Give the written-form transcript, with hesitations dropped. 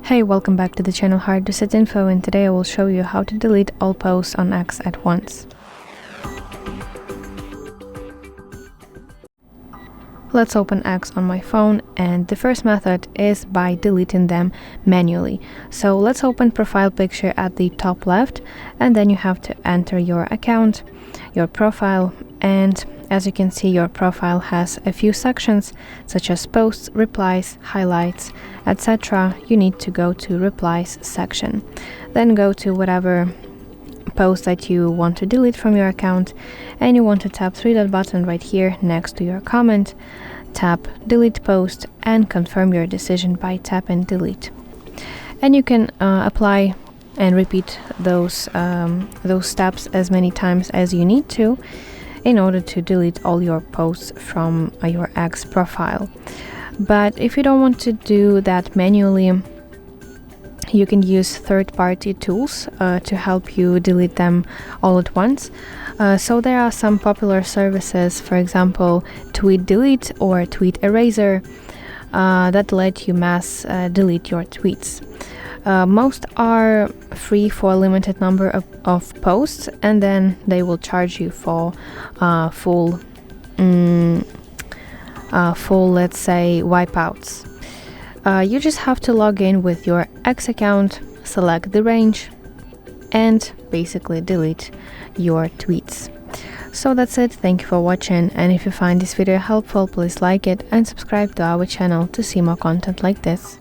Hey, welcome back to the channel HardReset.Info, and today I will show you how to delete all posts on X at once. Let's open X on my phone, and the first method is by deleting them manually. So let's open profile picture at the top left, and then you have to enter your account, your profile, and as you can see, your profile has a few sections such as posts, replies, highlights, etc. You need to go to replies section. Then go to whatever post that you want to delete from your account, and you want to tap three-dot button right here next to your comment, tap delete post, and confirm your decision by tapping delete. And you can apply and repeat those steps as many times as you need to in order to delete all your posts from your X profile. But if you don't want to do that manually, you can use third-party tools to help you delete them all at once. So there are some popular services, for example, TweetDelete or TweetEraser, that let you mass delete your tweets. Most are free for a limited number of posts, and then they will charge you for full, let's say, wipeouts. You just have to log in with your X account, select the range, and basically delete your tweets. So that's it. Thank you for watching, and if you find this video helpful, please like it and subscribe to our channel to see more content like this.